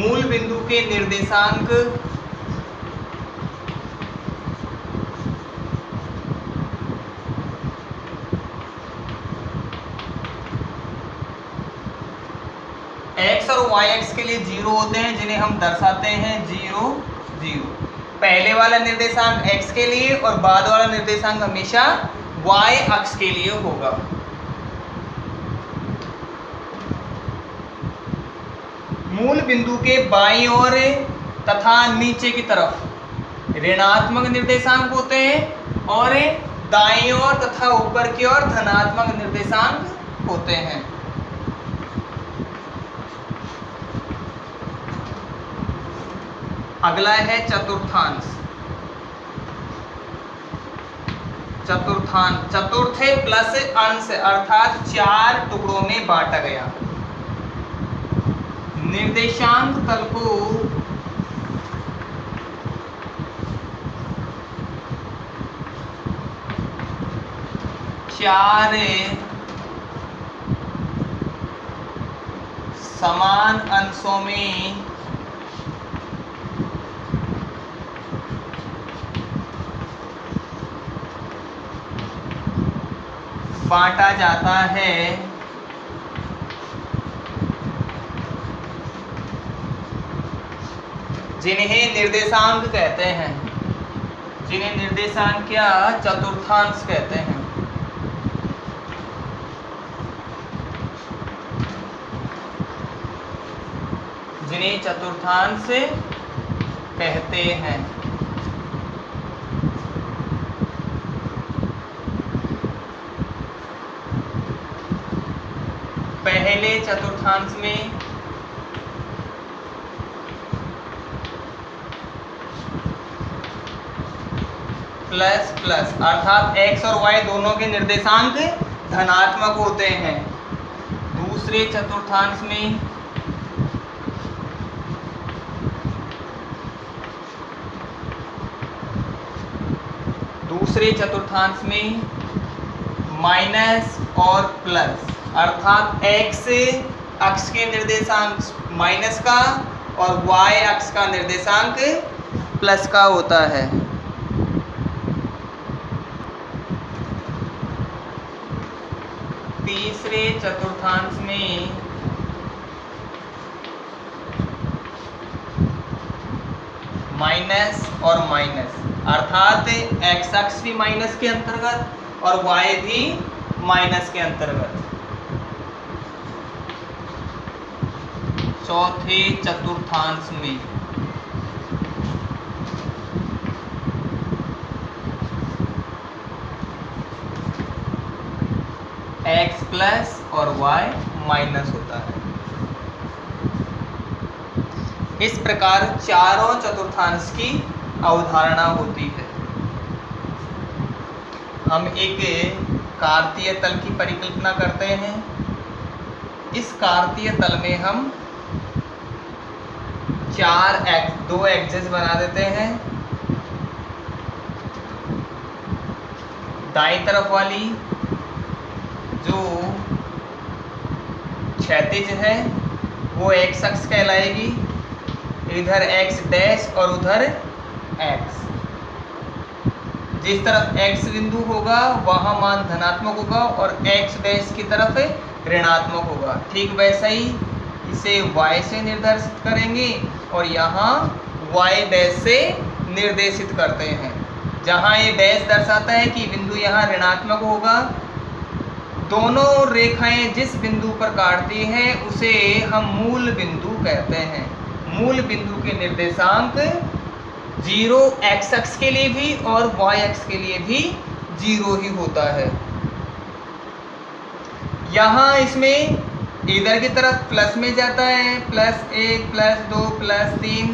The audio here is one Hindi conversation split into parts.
मूल बिंदु के निर्देशांक x और y एक्स के लिए 0 होते हैं, जिन्हें हम दर्शाते हैं 0 0। पहले वाला निर्देशांक x के लिए और बाद वाला निर्देशांक हमेशा y अक्ष के लिए होगा। मूल बिंदु के बाईं ओर तथा नीचे की तरफ ऋणात्मक निर्देशांक होते हैं और दाईं ओर तथा ऊपर की ओर धनात्मक निर्देशांक होते हैं। अगला है चतुर्थांश। चतुर्थ प्लस अंश अर्थात 4 टुकड़ों में बांटा गया। निर्देशांक तल को चार समान अंशों में बांटा जाता है, जिन्हें निर्देशांक कहते हैं। जिन्हें निर्देशांक क्या चतुर्थांश कहते हैं। जिन्हें चतुर्थांश कहते हैं। पहले चतुर्थांश में प्लस प्लस अर्थात x और y दोनों के निर्देशांक धनात्मक होते हैं। दूसरे चतुर्थांश में माइनस और प्लस अर्थात x अक्ष के निर्देशांक माइनस का और y अक्ष का निर्देशांक प्लस का होता है। तीसरे चतुर्थांश में माइनस और माइनस अर्थात x अक्ष भी माइनस के अंतर्गत और y भी माइनस के अंतर्गत। चौथे चतुर्थांश में x प्लस और y माइनस होता है। इस प्रकार चारों चतुर्थांश की अवधारणा होती है। हम एक कार्तीय तल की परिकल्पना करते हैं। इस कार्तीय तल में हम दो एक्सिस बना देते हैं। दाईं तरफ वाली जो क्षैतिज है वो x अक्ष कहलाएगी, इधर x डैश और उधर x। जिस तरफ x बिंदु होगा वहां मान धनात्मक होगा और x डैश की तरफ ऋणात्मक होगा। ठीक वैसा ही इसे y से निर्देशित करेंगे और यहाँ y डैश से निर्देशित करते हैं। जहाँ ये डैश दर्शाता है कि बिंदु यहाँ ऋणात्मक होगा। दोनों रेखाएं जिस बिंदु पर काटती हैं उसे हम मूल बिंदु कहते हैं। मूल बिंदु के निर्देशांक 0 x अक्ष के लिए भी और y अक्ष के लिए भी 0 ही होता है। यहाँ इसमें इधर की तरफ प्लस में जाता है, +1 +2 +3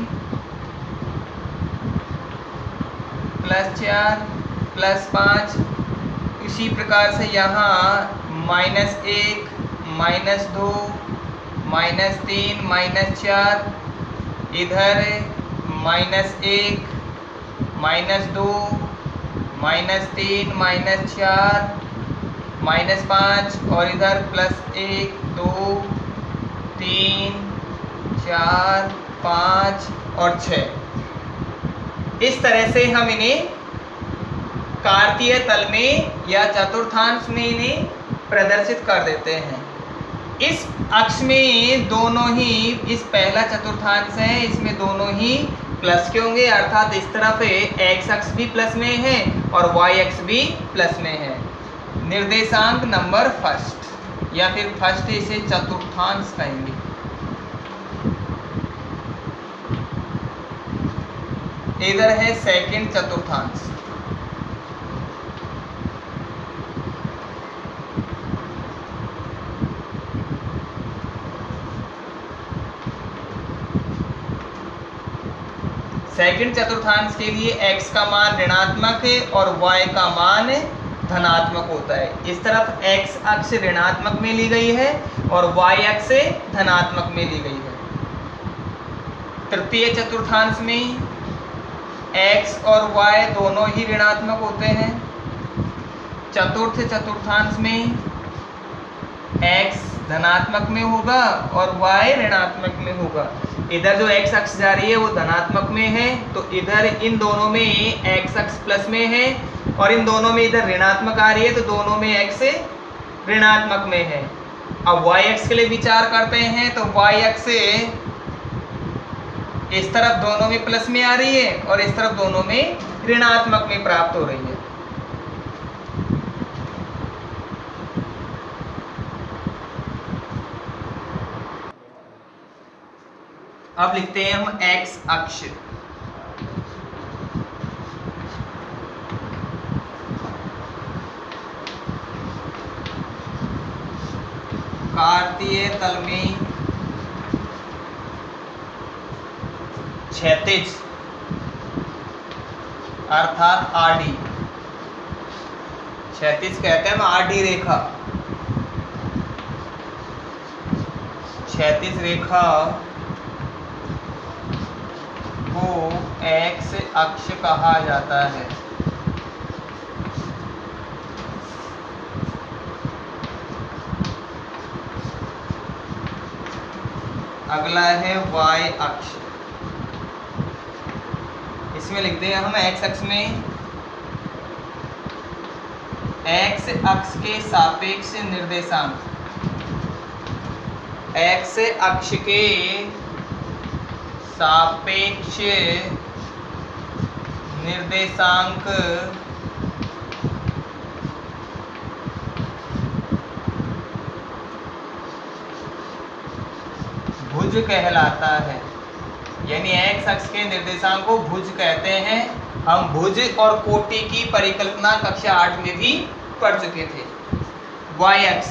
+4 +5। इसी प्रकार से यहाँ -1 -2 -3 -4 इधर -1 -2 -3 -4 -5 और इधर +1 2 3 4 5 और 6। इस तरह से हम इन्हें कार्तीय तल में या चतुर्थांश में इन्हें प्रदर्शित कर देते हैं। इस अक्ष में दोनों ही, इस पहला चतुर्थांश है, इसमें दोनों ही प्लस के होंगे, अर्थात इस तरफ एक्स अक्ष भी प्लस में है और वाई अक्ष भी प्लस में है। निर्देशांक नंबर फर्स्ट या फिर फर्स्ट इसे चतुर्थांश कहेंगे। इधर है सेकंड चतुर्थांश। सेकंड चतुर्थांश के लिए x का मान ऋणात्मक है और y का मान धनात्मक होता है। इस तरफ x अक्ष ऋणात्मक में ली गई है और y अक्ष धनात्मक में ली गई है। तृतीय चतुर्थांश में x और y दोनों ही ऋणात्मक होते हैं। चतुर्थ चतुर्थांश में x धनात्मक में होगा और y ऋणात्मक में होगा। इधर जो x अक्ष जा रही है वो धनात्मक में है, तो इधर इन दोनों में x अक्ष प्लस में है और इन दोनों में इधर ऋणात्मक आ रही है, तो दोनों में x ऋणात्मक में है। अब y अक्ष के लिए विचार करते हैं तो y अक्ष इस तरफ दोनों में प्लस में आ रही है और इस तरफ दोनों में ऋणात्मक में प्राप्त हो रही है। अब लिखते हैं हम x अक्ष। कार्तीय तल में क्षैतिज अर्थात आडी, क्षैतिज कहते हैं हम आडी रेखा, क्षैतिज रेखा को x अक्ष कहा जाता है। अगला है y अक्ष। इसमें लिखते हैं हम x अक्ष में x अक्ष के सापेक्ष निर्देशांक, x अक्ष के सापेक्ष निर्देशांक भुज कहलाता है। यानी x अक्ष के निर्देशांक को भुज कहते हैं। हम भुज और कोटि की परिकल्पना कक्षा 8 में भी पढ़ चुके थे। y अक्ष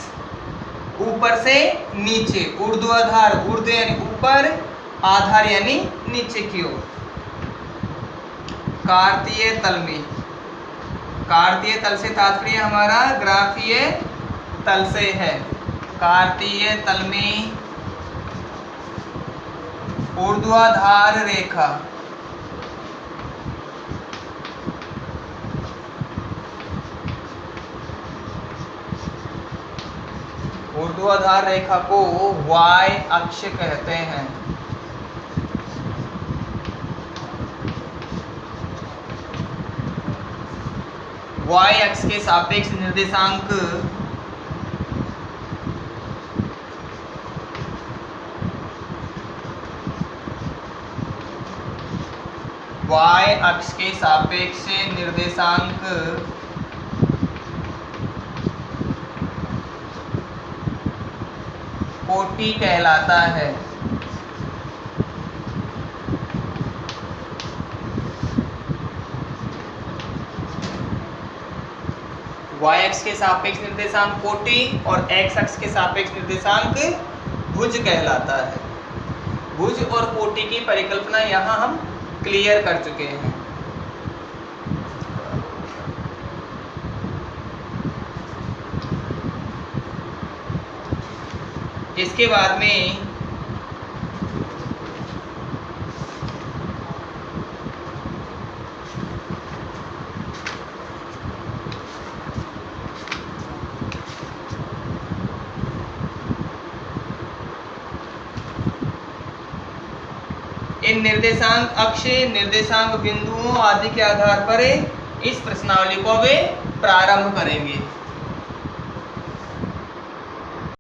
ऊपर से नीचे, ऊर्ध्वाधर, ऊर्ध्व यानी ऊपर, आधार यानी नीचे की ओर। कार्तीय तल में, कार्तीय तल से तात्पर्य हमारा ग्राफीय तल से है। कार्तीय तल में ऊर्ध्वाधर रेखा ऊर्ध्वाधर रेखा को y अक्ष कहते हैं। y अक्ष के सापेक्ष निर्देशांक y अक्ष के सापेक्ष निर्देशांक कोटि कहलाता है। y अक्ष के सापेक्ष निर्देशांक कोटि और x अक्ष के सापेक्ष निर्देशांक भुज कहलाता है। भुज और कोटि की परिकल्पना यहाँ हम क्लियर कर चुके हैं। इसके बाद में इन निर्देशांक अक्ष, निर्देशांक बिंदुओं आदि के आधार पर इस प्रश्नावली को वे प्रारंभ करेंगे।